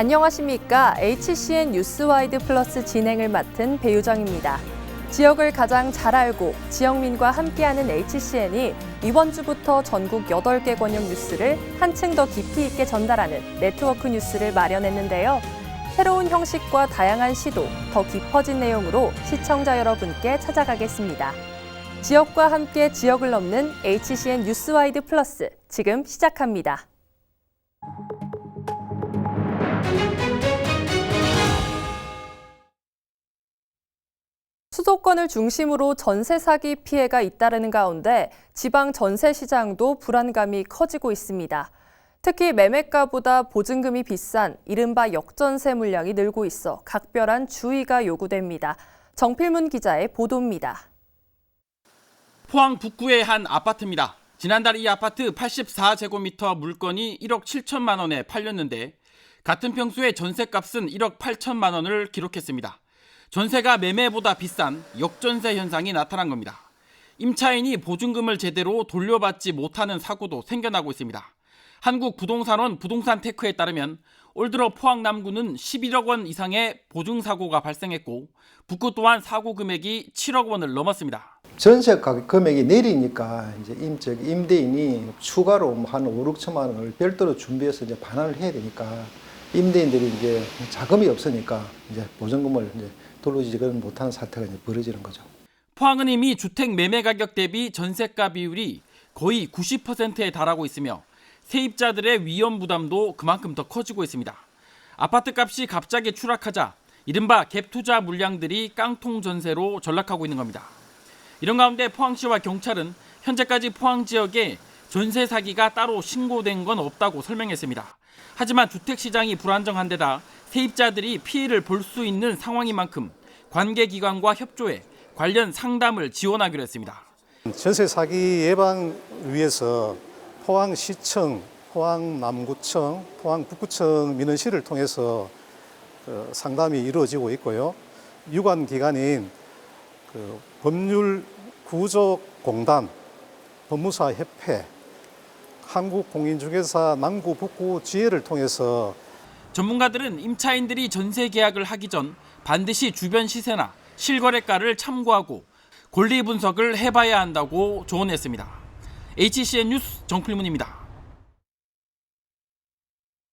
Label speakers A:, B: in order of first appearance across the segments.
A: 안녕하십니까. HCN 뉴스와이드 플러스 진행을 맡은 배유정입니다. 지역을 가장 잘 알고 지역민과 함께하는 HCN이 이번 주부터 전국 8개 권역 뉴스를 한층 더 깊이 있게 전달하는 네트워크 뉴스를 마련했는데요. 새로운 형식과 다양한 시도, 더 깊어진 내용으로 시청자 여러분께 찾아가겠습니다. 지역과 함께 지역을 넘는 HCN 뉴스와이드 플러스, 지금 시작합니다. 수도권을 중심으로 전세 사기 피해가 잇따르는 가운데 지방 전세 시장도 불안감이 커지고 있습니다. 특히 매매가보다 보증금이 비싼 이른바 역전세 물량이 늘고 있어 각별한 주의가 요구됩니다. 정필문 기자의 보도입니다.
B: 포항 북구의 한 아파트입니다. 지난달 이 아파트 84제곱미터 물건이 1억 7천만 원에 팔렸는데 같은 평수의 전세값은 1억 8천만 원을 기록했습니다. 전세가 매매보다 비싼 역전세 현상이 나타난 겁니다. 임차인이 보증금을 제대로 돌려받지 못하는 사고도 생겨나고 있습니다. 한국부동산원 부동산테크에 따르면 올 들어 포항 남구는 11억 원 이상의 보증사고가 발생했고 북구 또한 사고 금액이 7억 원을 넘었습니다.
C: 전세 가격 금액이 내리니까 이제 임대인이 추가로 한 5, 6천만 원을 별도로 준비해서 이제 반환을 해야 되니까 임대인들이 이제 자금이 없으니까 이제 보증금을 이제 돌려주지 못하는 사태가 이제 벌어지는 거죠.
B: 포항은 이미 주택 매매 가격 대비 전세가 비율이 거의 90%에 달하고 있으며 세입자들의 위험 부담도 그만큼 더 커지고 있습니다. 아파트 값이 갑자기 추락하자 이른바 갭 투자 물량들이 깡통 전세로 전락하고 있는 겁니다. 이런 가운데 포항시와 경찰은 현재까지 포항 지역에 전세 사기가 따로 신고된 건 없다고 설명했습니다. 하지만 주택시장이 불안정한 데다 세입자들이 피해를 볼 수 있는 상황인 만큼 관계기관과 협조해 관련 상담을 지원하기로 했습니다.
D: 전세 사기 예방을 위해서 포항시청, 포항남구청, 포항북구청 민원실을 통해서 상담이 이루어지고 있고요. 유관기관인 법률구조공단, 법무사협회, 한국공인중개사 남구 북구 지회를 통해서
B: 전문가들은 임차인들이 전세 계약을 하기 전 반드시 주변 시세나 실거래가를 참고하고 권리 분석을 해봐야 한다고 조언했습니다. HCN 뉴스 정필문입니다.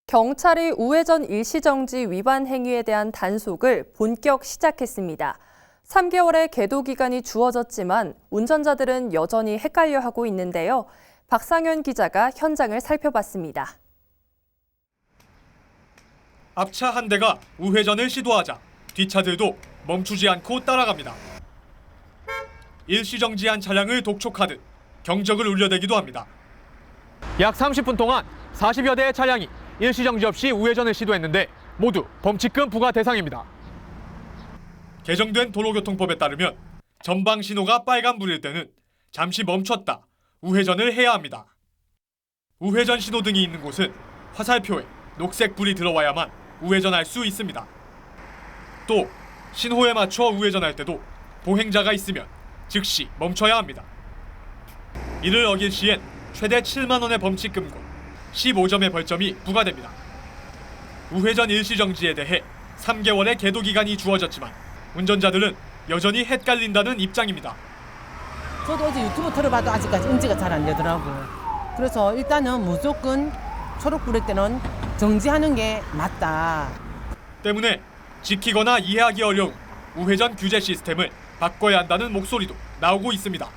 A: 경찰이 우회전 일시정지 위반 행위에 대한 단속을 본격 시작했습니다. 3개월의 계도 기간이 주어졌지만 운전자들은 여전히 헷갈려하고 있는데요. 박상현 기자가 현장을 살펴봤습니다.
E: 앞차 한 대가 우회전을 시도하자 뒷차들도 멈추지 않고 따라갑니다. 일시정지한 차량을 독촉하듯 경적을 울려대기도 합니다.
F: 약 30분 동안 40여 대의 차량이 일시정지 없이 우회전을 시도했는데 모두 범칙금 부과 대상입니다.
E: 개정된 도로교통법에 따르면 전방 신호가 빨간불일 때는 잠시 멈췄다 우회전을 해야 합니다. 우회전 신호등이 있는 곳은 화살표에 녹색불이 들어와야만 우회전할 수 있습니다. 또 신호에 맞춰 우회전할 때도 보행자가 있으면 즉시 멈춰야 합니다. 이를 어길 시엔 최대 7만 원의 범칙금과 15점의 벌점이 부과됩니다. 우회전 일시정지에 대해 3개월의 계도 기간이 주어졌지만 운전자들은 여전히 헷갈린다는 입장입니다.
G: 저도 어제 유튜브 들어봐도 아직까지 인지가 잘 안 되더라고요. 그래서 일단은 무조건 초록불일 때는 정지하는 게 맞다.
E: 때문에 지키거나 이해하기 어려운 우회전 규제 시스템을 바꿔야 한다는 목소리도 나오고 있습니다.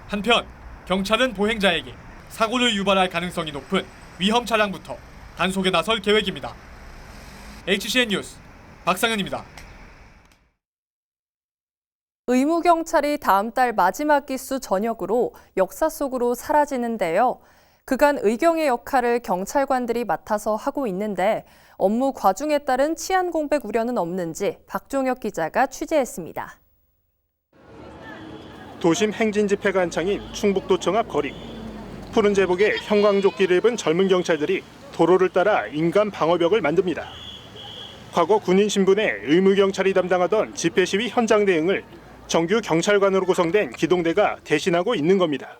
E: 한편 경찰은 보행자에게 사고를 유발할 가능성이 높은 위험 차량부터 단속에 나설 계획입니다. HCN 뉴스 박상현입니다.
A: 의무경찰이 다음 달 마지막 기수 전역으로 역사 속으로 사라지는데요. 그간 의경의 역할을 경찰관들이 맡아서 하고 있는데 업무 과중에 따른 치안 공백 우려는 없는지 박종혁 기자가 취재했습니다.
H: 도심 행진 집회가 한창인 충북도청 앞 거리. 푸른 제복에 형광조끼를 입은 젊은 경찰들이 도로를 따라 인간 방어벽을 만듭니다. 과거 군인 신분의 의무경찰이 담당하던 집회 시위 현장 대응을 정규 경찰관으로 구성된 기동대가 대신하고 있는 겁니다.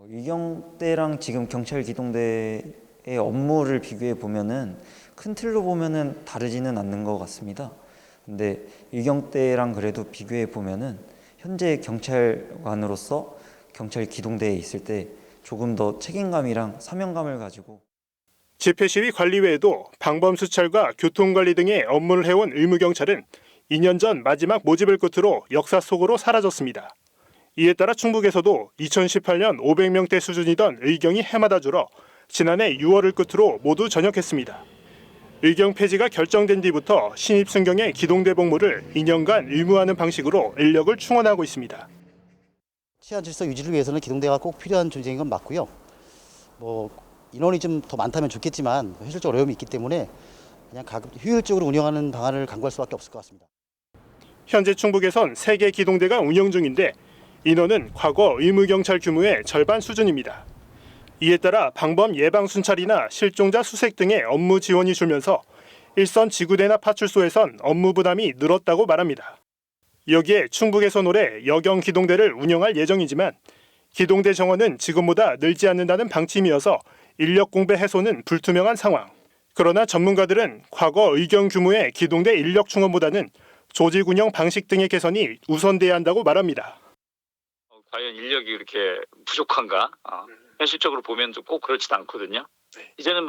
I: 의경대랑 지금 경찰 기동대의 업무를 비교해 보면은 큰 틀로 보면은 다르지는 않는 것 같습니다. 근데 의경 때랑 그래도 비교해 보면은 현재 경찰관으로서 경찰 기동대에 있을 때 조금 더 책임감이랑 사명감을 가지고
H: 집회시위 관리 외에도 방범수찰과 교통관리 등의 업무를 해온 의무경찰은 2년 전 마지막 모집을 끝으로 역사 속으로 사라졌습니다. 이에 따라 충북에서도 2018년 500명대 수준이던 의경이 해마다 줄어 지난해 6월을 끝으로 모두 전역했습니다. 의경 폐지가 결정된 뒤부터 신입 순경의 기동대 복무를 2년간 의무화하는 방식으로 인력을 충원하고 있습니다.
J: 치안 질서 유지를 위해서는 기동대가 꼭 필요한 존재인 건 맞고요. 인원이 좀 더 많다면 좋겠지만 현실적 어려움이 있기 때문에 그냥 효율적으로 운영하는 방안을 강구할 수밖에 없을 것 같습니다.
H: 현재 충북에선 3개 기동대가 운영 중인데 인원은 과거 의무경찰 규모의 절반 수준입니다. 이에 따라 방범 예방 순찰이나 실종자 수색 등의 업무 지원이 줄면서 일선 지구대나 파출소에선 업무 부담이 늘었다고 말합니다. 여기에 충북에서 올해 여경 기동대를 운영할 예정이지만 기동대 정원은 지금보다 늘지 않는다는 방침이어서 인력 공배 해소는 불투명한 상황. 그러나 전문가들은 과거 의경 규모의 기동대 인력 충원보다는 조직 운영 방식 등의 개선이 우선돼야 한다고 말합니다.
K: 과연 인력이 이렇게 부족한가? 현실적으로 보면 좀 꼭 그렇지도 않거든요. 이제는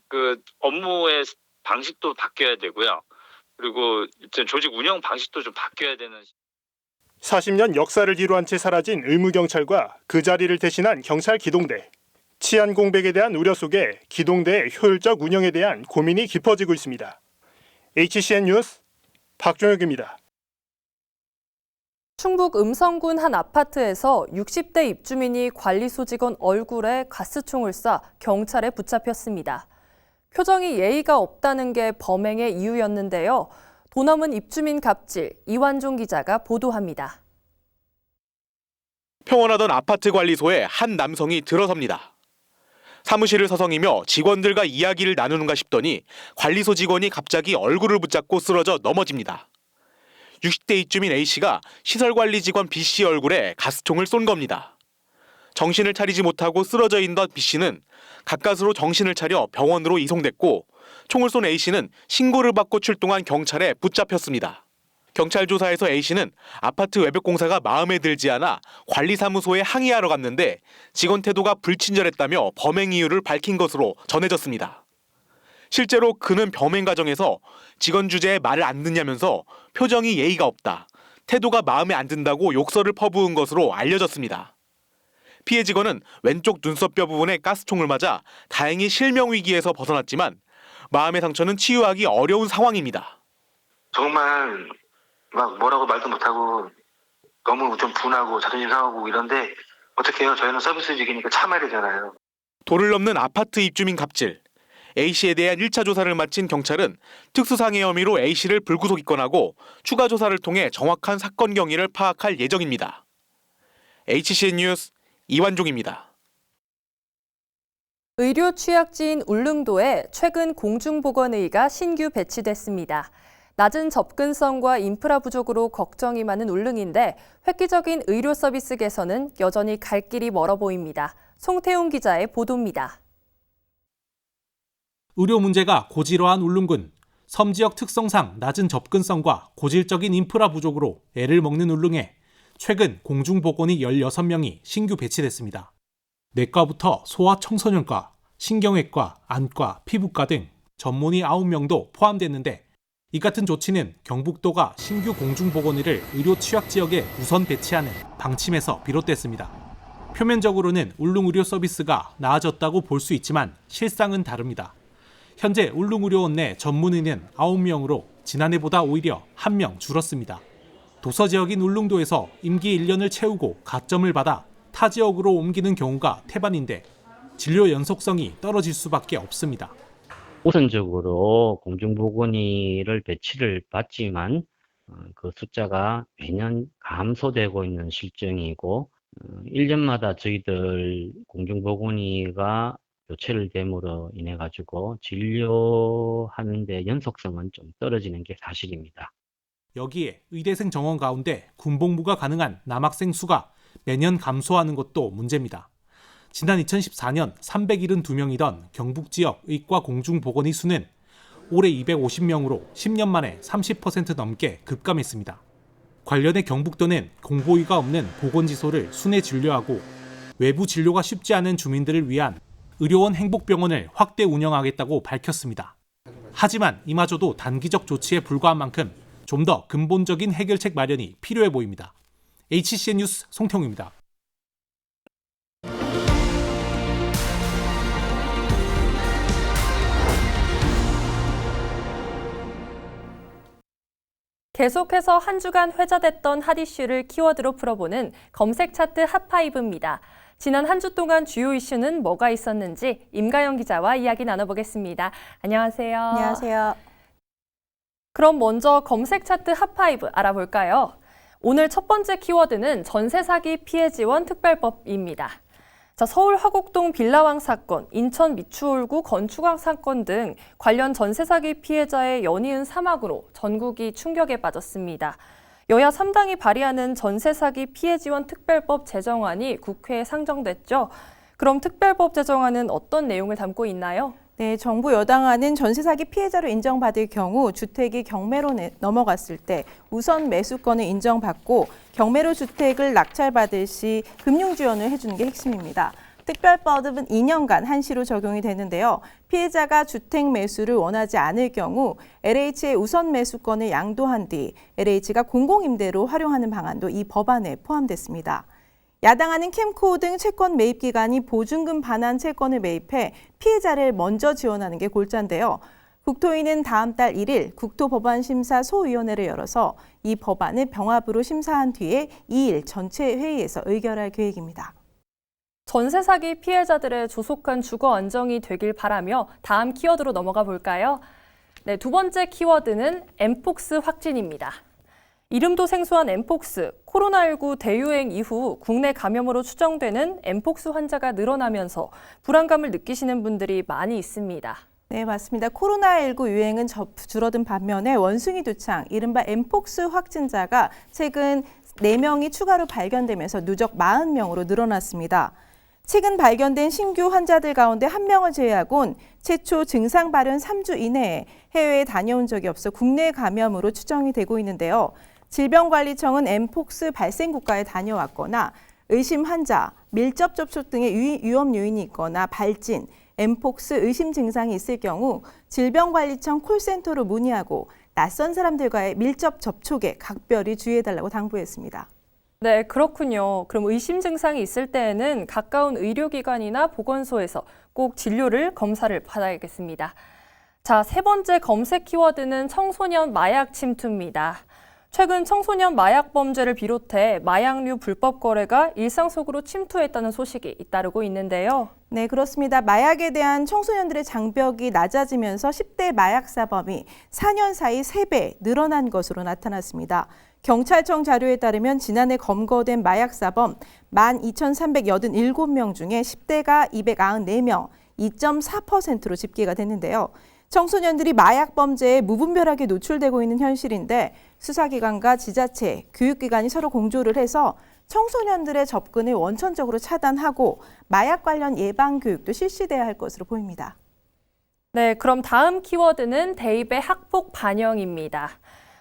K: 그 업무의 방식도 바뀌어야 되고요. 그리고 조직 운영 방식도 좀 바뀌어야 되는.
H: 40년 역사를 뒤로한 채 사라진 의무경찰과 그 자리를 대신한 경찰 기동대. 치안 공백에 대한 우려 속에 기동대의 효율적 운영에 대한 고민이 깊어지고 있습니다. HCN 뉴스 박종혁입니다.
A: 충북 음성군 한 아파트에서 60대 입주민이 관리소 직원 얼굴에 가스총을 쏴 경찰에 붙잡혔습니다. 표정이 예의가 없다는 게 범행의 이유였는데요. 도넘은 입주민 갑질, 이완종 기자가 보도합니다.
L: 평온하던 아파트 관리소에 한 남성이 들어섭니다. 사무실을 서성이며 직원들과 이야기를 나누는가 싶더니 관리소 직원이 갑자기 얼굴을 붙잡고 쓰러져 넘어집니다. 60대 입주민 A씨가 시설관리 직원 B씨 얼굴에 가스총을 쏜 겁니다. 정신을 차리지 못하고 쓰러져 있던 B씨는 가까스로 정신을 차려 병원으로 이송됐고 총을 쏜 A씨는 신고를 받고 출동한 경찰에 붙잡혔습니다. 경찰 조사에서 A씨는 아파트 외벽 공사가 마음에 들지 않아 관리사무소에 항의하러 갔는데 직원 태도가 불친절했다며 범행 이유를 밝힌 것으로 전해졌습니다. 실제로 그는 범행 과정에서 직원 주제에 말을 안 듣냐면서 표정이 예의가 없다, 태도가 마음에 안 든다고 욕설을 퍼부은 것으로 알려졌습니다. 피해 직원은 왼쪽 눈썹뼈 부분에 가스총을 맞아 다행히 실명 위기에서 벗어났지만 마음의 상처는 치유하기 어려운 상황입니다.
M: 정말 막 뭐라고 말도 못하고 너무 좀 분하고 자존심 상하고 이런데 어떻게 해요? 저희는 서비스직이니까 참아야 되잖아요.
L: 도를 넘는 아파트 입주민 갑질. A씨에 대한 1차 조사를 마친 경찰은 특수상해 혐의로 A씨를 불구속 입건하고 추가 조사를 통해 정확한 사건 경위를 파악할 예정입니다. HCN 뉴스 이완종입니다.
A: 의료 취약지인 울릉도에 최근 공중보건의가 신규 배치됐습니다. 낮은 접근성과 인프라 부족으로 걱정이 많은 울릉인데 획기적인 의료 서비스 개선은 여전히 갈 길이 멀어 보입니다. 송태웅 기자의 보도입니다.
N: 의료 문제가 고지러한 울릉군. 섬 지역 특성상 낮은 접근성과 고질적인 인프라 부족으로 애를 먹는 울릉에 최근 공중보건의 16명이 신규 배치됐습니다. 내과부터 소아 청소년과, 신경외과, 안과, 피부과 등 전문의 9명도 포함됐는데 이 같은 조치는 경북도가 신규 공중보건의를 의료 취약 지역에 우선 배치하는 방침에서 비롯됐습니다. 표면적으로는 울릉 의료 서비스가 나아졌다고 볼 수 있지만 실상은 다릅니다. 현재 울릉의료원 내 전문의는 9명으로 지난해보다 오히려 1명 줄었습니다. 도서 지역인 울릉도에서 임기 1년을 채우고 가점을 받아 타 지역으로 옮기는 경우가 태반인데 진료 연속성이 떨어질 수밖에 없습니다.
O: 우선적으로 공중보건의를 배치를 받지만 그 숫자가 매년 감소되고 있는 실정이고 1년마다 저희들 공중보건의가 교체를 됨으로 인해 가지고 진료하는 데 연속성은 좀 떨어지는 게 사실입니다.
N: 여기에 의대생 정원 가운데 군복무가 가능한 남학생 수가 매년 감소하는 것도 문제입니다. 지난 2014년 372명이던 경북 지역 의과 공중보건의 수는 올해 250명으로 10년 만에 30% 넘게 급감했습니다. 관련해 경북도는 공보위가 없는 보건지소를 순회 진료하고 외부 진료가 쉽지 않은 주민들을 위한 의료원 행복병원을 확대 운영하겠다고 밝혔습니다. 하지만 이마저도 단기적 조치에 불과한 만큼 좀 더 근본적인 해결책 마련이 필요해 보입니다. HCN 뉴스 송태웅입니다.
A: 계속해서 한 주간 회자됐던 핫 이슈를 키워드로 풀어보는 검색 차트 핫5입니다. 지난 한 주 동안 주요 이슈는 뭐가 있었는지 임가영 기자와 이야기 나눠보겠습니다. 안녕하세요.
P: 안녕하세요.
A: 그럼 먼저 검색 차트 핫5 알아볼까요? 오늘 첫 번째 키워드는 전세 사기 피해 지원 특별법입니다. 자, 서울 화곡동 빌라왕 사건, 인천 미추홀구 건축왕 사건 등 관련 전세 사기 피해자의 연이은 사망으로 전국이 충격에 빠졌습니다. 여야 3당이 발의하는 전세 사기 피해 지원 특별법 제정안이 국회에 상정됐죠. 그럼 특별법 제정안은 어떤 내용을 담고 있나요?
P: 네, 정부 여당안은 전세 사기 피해자로 인정받을 경우 주택이 경매로 넘어갔을 때 우선 매수권을 인정받고 경매로 주택을 낙찰받을 시 금융 지원을 해주는 게 핵심입니다. 특별법은 2년간 한시로 적용이 되는데요. 피해자가 주택 매수를 원하지 않을 경우 LH의 우선 매수권을 양도한 뒤 LH가 공공임대로 활용하는 방안도 이 법안에 포함됐습니다. 야당안은 캠코 등 채권 매입 기관이 보증금 반환 채권을 매입해 피해자를 먼저 지원하는 게 골자인데요. 국토위는 다음 달 1일 국토법안심사 소위원회를 열어서 이 법안을 병합으로 심사한 뒤에 2일 전체 회의에서 의결할 계획입니다.
A: 전세 사기 피해자들의 조속한 주거 안정이 되길 바라며 다음 키워드로 넘어가 볼까요? 네, 두 번째 키워드는 엠폭스 확진입니다. 이름도 생소한 엠폭스, 코로나19 대유행 이후 국내 감염으로 추정되는 엠폭스 환자가 늘어나면서 불안감을 느끼시는 분들이 많이 있습니다.
P: 네, 맞습니다. 코로나19 유행은 줄어든 반면에 원숭이 두창, 이른바 엠폭스 확진자가 최근 4명이 추가로 발견되면서 누적 40명으로 늘어났습니다. 최근 발견된 신규 환자들 가운데 1명을 제외하곤 최초 증상 발현 3주 이내에 해외에 다녀온 적이 없어 국내 감염으로 추정이 되고 있는데요. 질병관리청은 엠폭스 발생 국가에 다녀왔거나 의심 환자, 밀접 접촉 등의 위험 요인이 있거나 발진, 엠폭스 의심 증상이 있을 경우 질병관리청 콜센터로 문의하고 낯선 사람들과의 밀접 접촉에 각별히 주의해달라고 당부했습니다.
A: 네, 그렇군요. 그럼 의심 증상이 있을 때에는 가까운 의료기관이나 보건소에서 꼭 진료를 검사를 받아야겠습니다. 자, 세 번째 검색 키워드는 청소년 마약 침투입니다. 최근 청소년 마약 범죄를 비롯해 마약류 불법 거래가 일상 속으로 침투했다는 소식이 잇따르고 있는데요.
P: 네, 그렇습니다. 마약에 대한 청소년들의 장벽이 낮아지면서 10대 마약 사범이 4년 사이 3배 늘어난 것으로 나타났습니다. 경찰청 자료에 따르면 지난해 검거된 마약 사범 12,387명 중에 10대가 294명, 2.4%로 집계가 됐는데요. 청소년들이 마약 범죄에 무분별하게 노출되고 있는 현실인데 수사기관과 지자체, 교육기관이 서로 공조를 해서 청소년들의 접근을 원천적으로 차단하고 마약 관련 예방 교육도 실시돼야 할 것으로 보입니다.
A: 네, 그럼 다음 키워드는 대입의 학폭 반영입니다.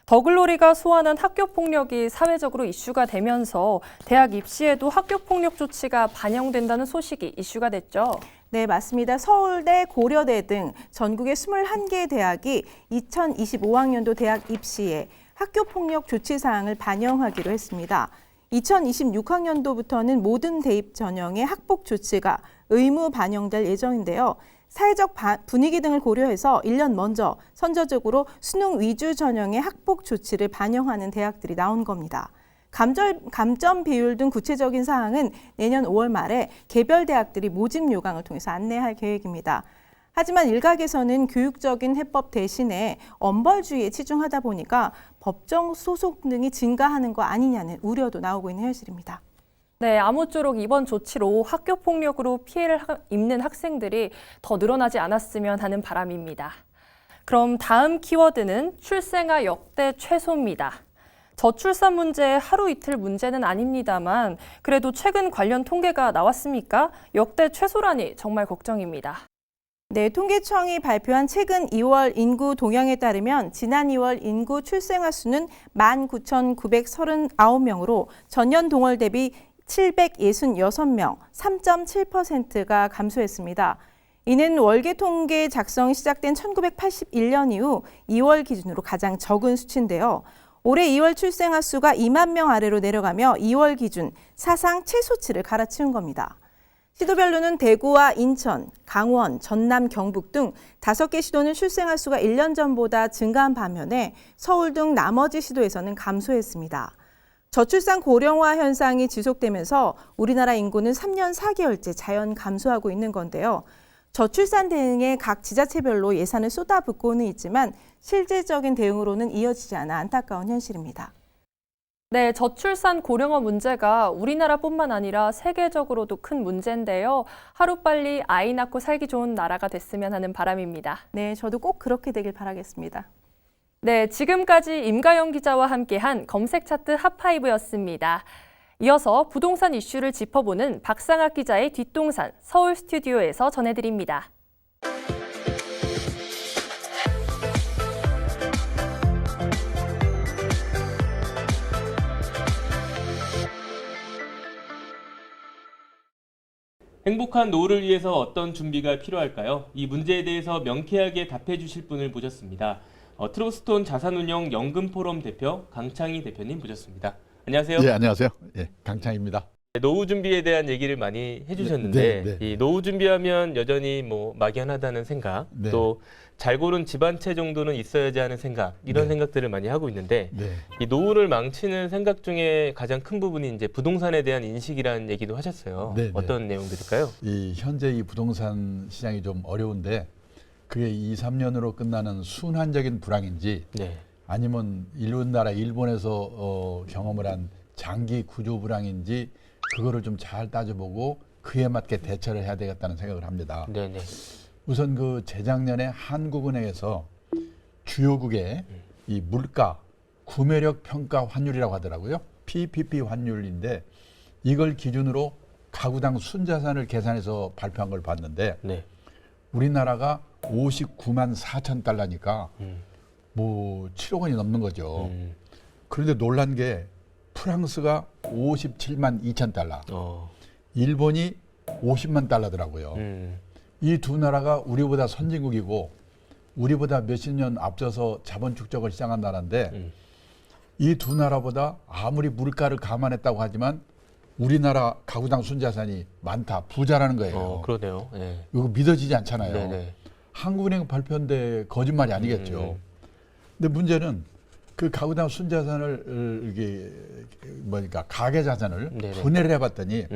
A: 더글로리가 소환한 학교폭력이 사회적으로 이슈가 되면서 대학 입시에도 학교폭력 조치가 반영된다는 소식이 이슈가 됐죠.
P: 네, 맞습니다. 서울대, 고려대 등 전국의 21개 대학이 2025학년도 대학 입시에 학교폭력 조치 사항을 반영하기로 했습니다. 2026학년도부터는 모든 대입 전형의 학폭 조치가 의무 반영될 예정인데요. 사회적 분위기 등을 고려해서 1년 먼저 선저적으로 수능 위주 전형의 학폭 조치를 반영하는 대학들이 나온 겁니다. 감점 비율 등 구체적인 사항은 내년 5월 말에 개별 대학들이 모집 요강을 통해서 안내할 계획입니다. 하지만 일각에서는 교육적인 해법 대신에 엄벌주의에 치중하다 보니까 법정 소송 등이 증가하는 거 아니냐는 우려도 나오고 있는 현실입니다.
A: 네, 아무쪼록 이번 조치로 학교폭력으로 피해를 입는 학생들이 더 늘어나지 않았으면 하는 바람입니다. 그럼 다음 키워드는 출생아 역대 최소입니다. 저출산 문제 하루 이틀 문제는 아닙니다만 그래도 최근 관련 통계가 나왔으니까 역대 최소라니 정말 걱정입니다.
P: 네, 통계청이 발표한 최근 2월 인구 동향에 따르면 지난 2월 인구 출생아 수는 19,939명으로 전년 동월 대비 766명, 3.7%가 감소했습니다. 이는 월계 통계 작성이 시작된 1981년 이후 2월 기준으로 가장 적은 수치인데요. 올해 2월 출생아 수가 2만 명 아래로 내려가며 2월 기준 사상 최소치를 갈아치운 겁니다. 시도별로는 대구와 인천, 강원, 전남, 경북 등 5개 시도는 출생아 수가 1년 전보다 증가한 반면에 서울 등 나머지 시도에서는 감소했습니다. 저출산 고령화 현상이 지속되면서 우리나라 인구는 3년 4개월째 자연 감소하고 있는 건데요. 저출산 대응에 각 지자체별로 예산을 쏟아붓고는 있지만 실질적인 대응으로는 이어지지 않아 안타까운 현실입니다.
A: 네, 저출산 고령화 문제가 우리나라뿐만 아니라 세계적으로도 큰 문제인데요. 하루빨리 아이 낳고 살기 좋은 나라가 됐으면 하는 바람입니다.
P: 네, 저도 꼭 그렇게 되길 바라겠습니다.
A: 네, 지금까지 임가영 기자와 함께한 검색 차트 핫5였습니다. 이어서 부동산 이슈를 짚어보는 박상학 기자의 뒷동산 서울 스튜디오에서 전해드립니다.
Q: 행복한 노후를 위해서 어떤 준비가 필요할까요? 이 문제에 대해서 명쾌하게 답해 주실 분을 모셨습니다. 트로스톤 자산운용 연금포럼 대표 강창희 대표님 모셨습니다. 안녕하세요.
R: 네, 안녕하세요. 예, 강창희입니다.
Q: 노후 준비에 대한 얘기를 많이 해주셨는데 이 노후 준비하면 여전히 뭐 막연하다는 생각, 또 잘 고른 집안채 정도는 있어야지 하는 생각, 이런 생각들을 많이 하고 있는데 이 노후를 망치는 생각 중에 가장 큰 부분이 이제 부동산에 대한 인식이라는 얘기도 하셨어요. 어떤 내용들일까요?
R: 이 현재 이 부동산 시장이 좀 어려운데 그게 2, 3년으로 끝나는 순환적인 불황인지 아니면 우리나라 일본에서 경험을 한 장기 구조 불황인지 그거를 좀 잘 따져보고 그에 맞게 대처를 해야 되겠다는 생각을 합니다. 우선 그 재작년에 한국은행에서 주요국의 이 물가 구매력 평가 환율이라고 하더라고요. PPP 환율인데 이걸 기준으로 가구당 순자산을 계산해서 발표한 걸 봤는데 우리나라가 59만 4천 달러니까 뭐 7억 원이 넘는 거죠. 그런데 놀란 게 프랑스가 57만 2천 달러, 일본이 50만 달러더라고요. 이 두 나라가 우리보다 선진국이고 우리보다 몇십 년 앞서서 자본 축적을 시작한 나라인데 이 두 나라보다 아무리 물가를 감안했다고 하지만 우리나라 가구당 순자산이 많다, 부자라는 거예요.
Q: 그러네요.
R: 이거 믿어지지 않잖아요. 한국은행 발표인데 거짓말이 아니겠죠. 근데 문제는 그 가구당 순자산을 이게 뭐니까 가계 자산을 분해를 해봤더니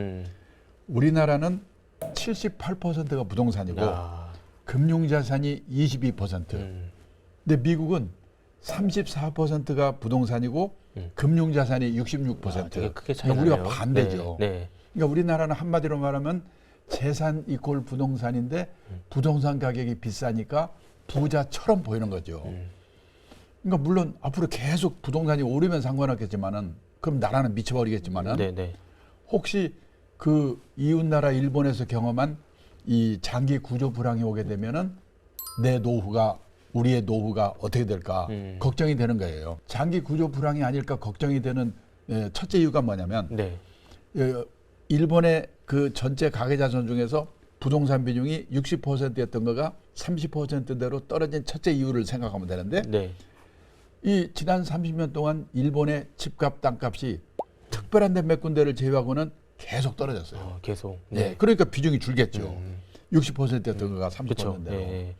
R: 우리나라는 78%가 부동산이고 금융자산이 22%. 근데 미국은 34%가 부동산이고 금융자산이 66%.
Q: 되게 크게 차이
R: 그러니까 우리가
Q: 나네요.
R: 반대죠. 그러니까 우리나라는 한마디로 말하면 재산 이꼴 부동산인데 부동산 가격이 비싸니까 부자처럼 보이는 거죠. 그러니까 물론 앞으로 계속 부동산이 오르면 상관없겠지만은 그럼 나라는 미쳐버리겠지만은 혹시 그 이웃 나라 일본에서 경험한 이 장기 구조 불황이 오게 되면은 내 노후가 우리의 노후가 어떻게 될까 걱정이 되는 거예요. 장기 구조 불황이 아닐까 걱정이 되는 첫째 이유가 뭐냐면 일본의 그 전체 가계자산 중에서 부동산 비중이 60%였던 거가 30%대로 떨어진 첫째 이유를 생각하면 되는데 이 지난 30년 동안 일본의 집값, 땅값이 특별한 데 몇 군데를 제외하고는 계속 떨어졌어요.
Q: 계속.
R: 그러니까 비중이 줄겠죠. 60%였던 거가 30%대로.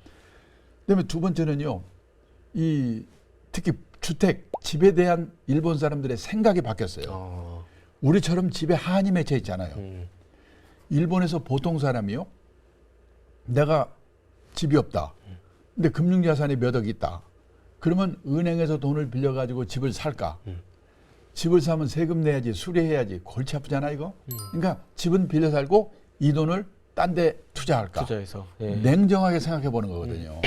R: 그다음에 두 번째는요. 이 특히 주택, 집에 대한 일본 사람들의 생각이 바뀌었어요. 우리처럼 집에 한이 맺혀 있잖아요. 일본에서 보통 사람이요. 내가 집이 없다. 근데 금융자산이 몇 억 있다. 그러면 은행에서 돈을 빌려가지고 집을 살까? 집을 사면 세금 내야지, 수리해야지. 골치 아프잖아 이거. 그러니까 집은 빌려 살고 이 돈을 딴 데 투자할까?
Q: 투자해서.
R: 냉정하게 생각해 보는 거거든요.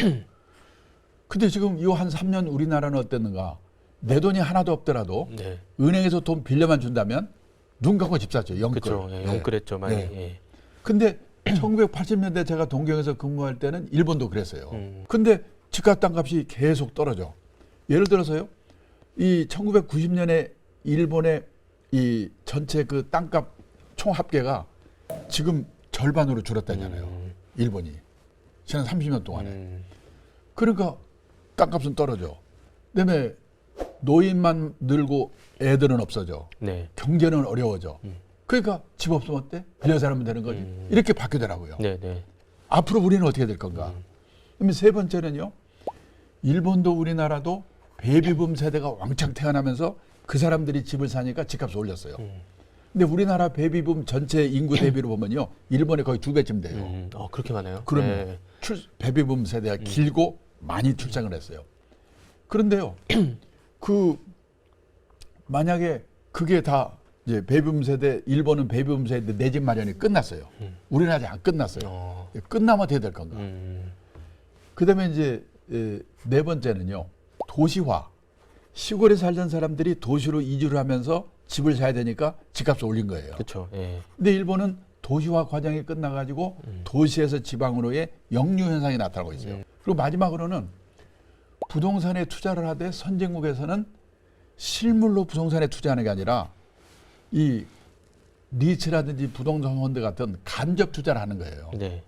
R: 근데 지금 이 한 3년 우리나라는 어땠는가? 내 돈이 하나도 없더라도 은행에서 돈 빌려만 준다면 눈 감고 집 샀죠. 영끌.
Q: 영끌했죠 많이.
R: 근데 1980년대 제가 동경에서 근무할 때는 일본도 그랬어요. 근데 집값 땅값이 계속 떨어져. 예를 들어서요. 이 1990년에 일본의 이 전체 그 땅값 총 합계가 지금 절반으로 줄었다잖아요. 일본이. 지난 30년 동안에. 그러니까 땅값은 떨어져. 그다음에 노인만 늘고 애들은 없어져.
Q: 네.
R: 경제는 어려워져. 그러니까 집 없으면 어때? 빌려 살면 되는 거지. 이렇게 바뀌더라고요.
Q: 네, 네.
R: 앞으로 우리는 어떻게 될 건가? 그러면 세 번째는요. 일본도 우리나라도 베이비붐 세대가 왕창 태어나면서 그 사람들이 집을 사니까 집값을 올렸어요. 근데 우리나라 베이비붐 전체 인구 대비로 보면요. 일본의 거의 2배쯤 돼요.
Q: 그렇게 많아요?
R: 그러면
Q: 네.
R: 베이비붐 세대가 길고 많이 출생을 했어요. 그런데요. 만약에 그게 다 이제 베이비붐 세대, 일본은 베이비붐 세대 내 집 마련이 끝났어요. 우리는 아직 안 끝났어요. 끝나면 어떻게 될 건가? 그다음에 이제 네 번째는요. 도시화. 시골에 살던 사람들이 도시로 이주를 하면서 집을 사야 되니까 집값을 올린 거예요.
Q: 그렇죠. 예.
R: 근데 일본은 도시화 과정이 끝나가지고 도시에서 지방으로의 역류 현상이 나타나고 있어요. 그리고 마지막으로는 부동산에 투자를 하되 선진국에서는 실물로 부동산에 투자하는 게 아니라 이 리츠라든지 부동산 펀드 같은 간접 투자를 하는 거예요.
Q: 네.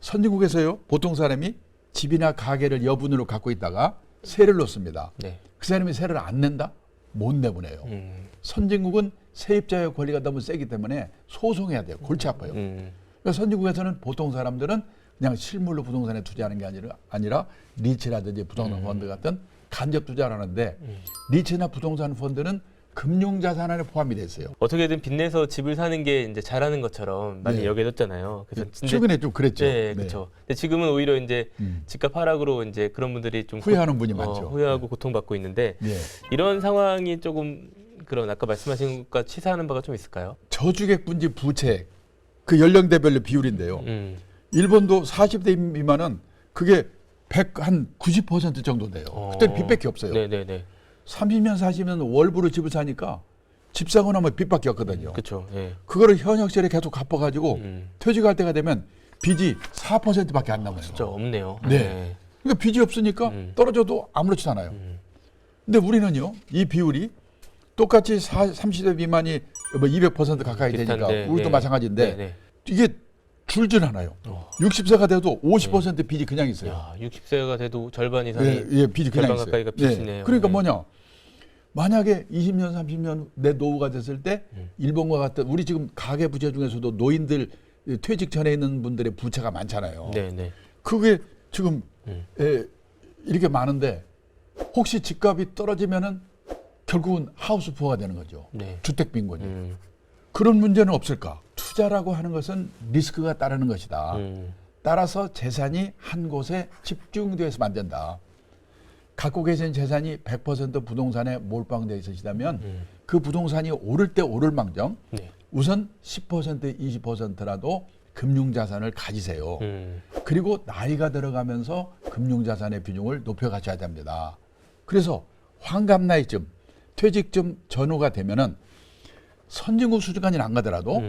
R: 선진국에서요. 보통 사람이 집이나 가게를 여분으로 갖고 있다가 세를 놓습니다.
Q: 네.
R: 그 사람이 세를 안 낸다? 못 내보내요. 선진국은 세입자의 권리가 너무 세기 때문에 소송해야 돼요. 골치 아파요. 그러니까 선진국에서는 보통 사람들은 그냥 실물로 부동산에 투자하는 게 아니라 리츠라든지 부동산 펀드 같은 간접 투자를 하는데 리츠나 부동산 펀드는 금융자산 안에 포함이 돼 있어요.
Q: 어떻게든 빚내서 집을 사는 게 이제 잘하는 것처럼 많이
R: 네.
Q: 여겨졌잖아요. 그래서
R: 최근에 좀 그랬죠.
Q: 네, 그렇죠. 근데 지금은 오히려 이제 집값 하락으로 이제 그런 분들이 좀
R: 후회하는 분이 많죠.
Q: 후회하고 고통받고 있는데
R: 네.
Q: 이런 상황이 조금 그런 아까 말씀하신 것과 치사하는 바가 좀 있을까요?
R: 저주객분지 부채 그 연령대별로 비율인데요. 일본도 40대 미만은 그게 90% 정도 돼요. 그때는 빚밖에 없어요.
Q: 네네네.
R: 30년 40년 월부로 집을 사니까 집 사고 나면 빚밖에 없거든요.
Q: 그렇죠. 예.
R: 그거를 현역시절에 계속 갚아가지고 퇴직할 때가 되면 빚이 4%밖에 안 남아요.
Q: 진짜 없네요.
R: 네. 그러니까 빚이 없으니까 떨어져도 아무렇지도 않아요. 근데 우리는요, 이 비율이 똑같이 30대 미만이 뭐 200% 가까이 되니까
Q: 비슷한데,
R: 우리도
Q: 네.
R: 마찬가지인데
Q: 네.
R: 이게 줄질 않아요. 60세가 돼도 50% 빚이 그냥 있어요.
Q: 야, 60세가 돼도 절반 이상이
R: 빚이 그냥
Q: 절반
R: 있어요.
Q: 가까이가 빚이네요.
R: 그러니까
Q: 네.
R: 뭐냐? 만약에 20년, 30년 내 노후가 됐을 때 일본과 같은 우리 지금 가계 부채 중에서도 노인들 퇴직 전에 있는 분들의 부채가 많잖아요.
Q: 네.
R: 그게 지금 이렇게 많은데 혹시 집값이 떨어지면은 결국은 하우스 푸어가 되는 거죠.
Q: 네.
R: 주택 빈곤이. 그런 문제는 없을까? 투자라고 하는 것은 리스크가 따르는 것이다. 따라서 재산이 한 곳에 집중되어서 만든다. 갖고 계신 재산이 100% 부동산에 몰빵되어 있으시다면 그 부동산이 오를 때 오를 망정 우선 10% 20%라도 금융자산을 가지세요. 그리고 나이가 들어가면서 금융자산의 비중을 높여가셔야 됩니다. 그래서 환갑 나이쯤 퇴직쯤 전후가 되면은 선진국 수준까지는 안 가더라도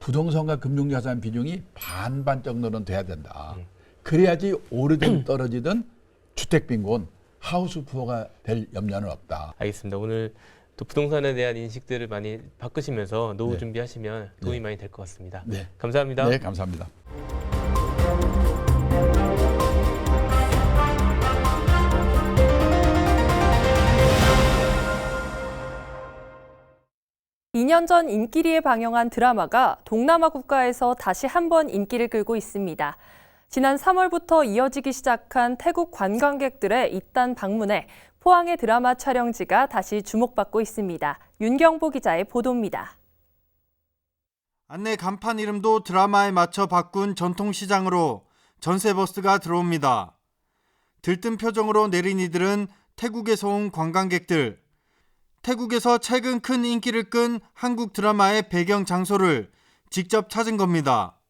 R: 부동산과 금융자산 비중이 반반 정도는 돼야 된다. 그래야지 오르든 떨어지든 주택빈곤 하우스 푸어가 될 염려는 없다.
Q: 알겠습니다. 오늘 또 부동산에 대한 인식들을 많이 바꾸시면서 노후 준비하시면 도움이 많이 될 것 같습니다.
R: 네.
Q: 감사합니다.
R: 네, 감사합니다.
A: 이 년 전 인기리에 방영한 드라마가 동남아 국가에서 다시 한번 인기를 끌고 있습니다. 지난 3월부터 이어지기 시작한 태국 관광객들의 잇단 방문에 포항의 드라마 촬영지가 다시 주목받고 있습니다. 윤경보 기자의 보도입니다.
S: 안내 간판 이름도 드라마에 맞춰 바꾼 전통시장으로 전세버스가 들어옵니다. 들뜬 표정으로 내린 이들은 태국에서 온 관광객들. 태국에서 최근 큰 인기를 끈 한국 드라마의 배경 장소를 직접 찾은 겁니다.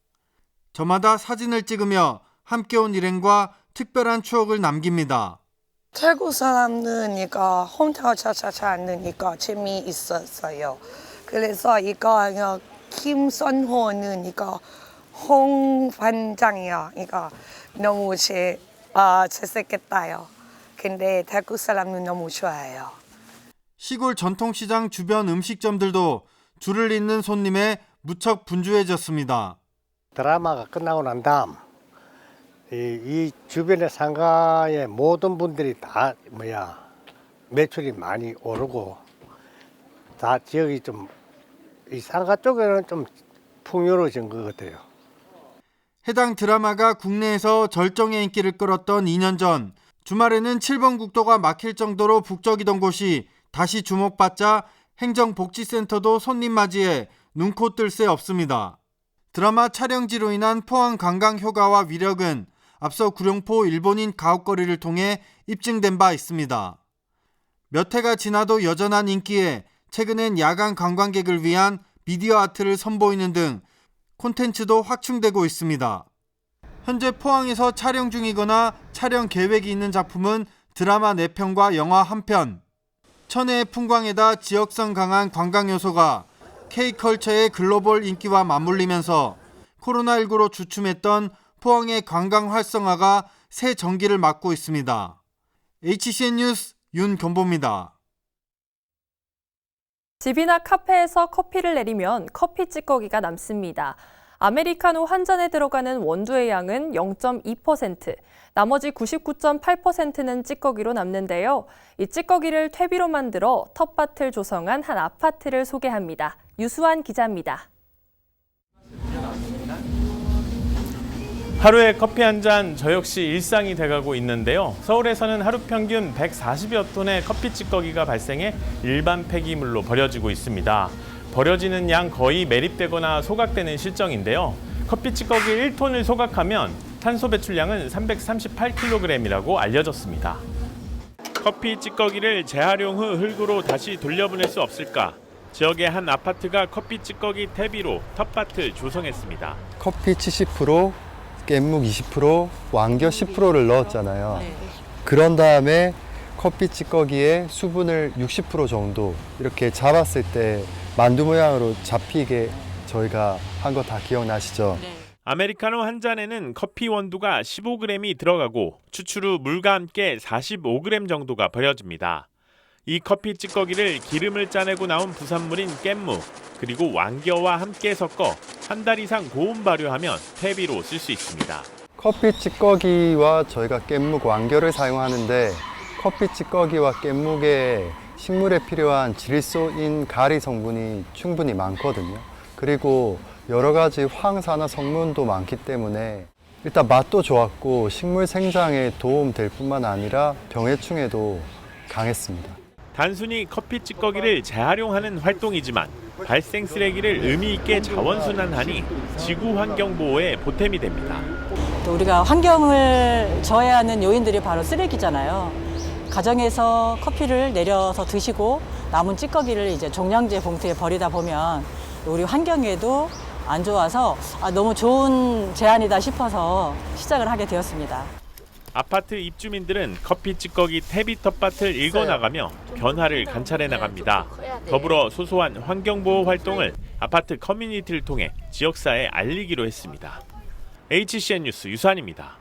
S: 저마다 사진을 찍으며 함께 온 일행과 특별한 추억을 남깁니다.
T: 태국 사람들이니까 홈타운 차차차 않으니까 재미있었어요. 그래서 이거 김선호는 이거 홍 반장이요. 이거 너무 재밌겠다요. 근데 태국 사람은 너무 좋아해요.
S: 시골 전통시장 주변 음식점들도 줄을 잇는 손님에 무척 분주해졌습니다.
U: 드라마가 끝나고 난 다음 이 주변의 상가의 모든 분들이 다 매출이 많이 오르고 다 지역이 좀 이 상가 쪽에는 좀 풍요로워진 것 같아요.
S: 해당 드라마가 국내에서 절정의 인기를 끌었던 2년 전 주말에는 7번 국도가 막힐 정도로 북적이던 곳이 다시 주목받자 행정복지센터도 손님 맞이에 눈코 뜰 새 없습니다. 드라마 촬영지로 인한 포항 관광 효과와 위력은 앞서 구룡포 일본인 가옥거리를 통해 입증된 바 있습니다. 몇 해가 지나도 여전한 인기에 최근엔 야간 관광객을 위한 미디어 아트를 선보이는 등 콘텐츠도 확충되고 있습니다. 현재 포항에서 촬영 중이거나 촬영 계획이 있는 작품은 드라마 4편과 영화 1편. 천혜의 풍광에다 지역성 강한 관광 요소가 K컬처의 글로벌 인기와 맞물리면서 코로나19로 주춤했던 포항의 관광 활성화가 새 전기를 맞고 있습니다. HCN 뉴스 윤경보입니다.
A: 집이나 카페에서 커피를 내리면 커피 찌꺼기가 남습니다. 아메리카노 한 잔에 들어가는 원두의 양은 0.2%, 나머지 99.8%는 찌꺼기로 남는데요. 이 찌꺼기를 퇴비로 만들어 텃밭을 조성한 한 아파트를 소개합니다. 유수환 기자입니다.
V: 하루에 커피 한 잔, 저 역시 일상이 돼가고 있는데요. 서울에서는 하루 평균 140여 톤의 커피 찌꺼기가 발생해 일반 폐기물로 버려지고 있습니다. 버려지는 양 거의 매립되거나 소각되는 실정인데요. 커피 찌꺼기 1톤을 소각하면 탄소 배출량은 338kg이라고 알려졌습니다. 커피 찌꺼기를 재활용 후 흙으로 다시 돌려보낼 수 없을까? 지역의 한 아파트가 커피 찌꺼기 퇴비로 텃밭을 조성했습니다.
W: 커피 70%, 깻묵 20%, 왕겨 10%를 넣었잖아요. 그런 다음에 커피 찌꺼기에 수분을 60% 정도 이렇게 잡았을 때 만두 모양으로 잡히게 저희가 한 거 다 기억나시죠?
V: 아메리카노 한 잔에는 커피 원두가 15g이 들어가고 추출 후 물과 함께 45g 정도가 버려집니다. 이 커피 찌꺼기를 기름을 짜내고 나온 부산물인 깻묵 그리고 왕겨와 함께 섞어 한 달 이상 고온 발효하면 퇴비로 쓸 수 있습니다.
W: 커피 찌꺼기와 저희가 깻묵 왕겨를 사용하는데 커피 찌꺼기와 깻묵에 식물에 필요한 질소인 가리 성분이 충분히 많거든요. 그리고 여러 가지 황산화 성분도 많기 때문에 일단 맛도 좋았고 식물 생장에 도움될 뿐만 아니라 병해충에도 강했습니다.
V: 단순히 커피 찌꺼기를 재활용하는 활동이지만 발생 쓰레기를 의미 있게 자원순환하니 지구 환경 보호에 보탬이 됩니다.
X: 또 우리가 환경을 저해하는 요인들이 바로 쓰레기잖아요. 가정에서 커피를 내려서 드시고 남은 찌꺼기를 이제 종량제 봉투에 버리다 보면 우리 환경에도 안 좋아서 너무 좋은 제안이다 싶어서 시작을 하게 되었습니다.
V: 아파트 입주민들은 커피 찌꺼기 퇴비 텃밭을 읽어나가며 변화를 관찰해 나갑니다. 더불어 소소한 환경보호 활동을 아파트 커뮤니티를 통해 지역사회에 알리기로 했습니다. HCN 뉴스 유수환입니다.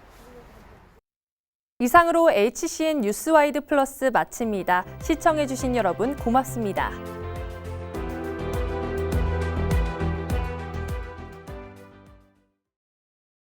A: 이상으로 HCN 뉴스와이드 플러스 마칩니다. 시청해주신 여러분 고맙습니다.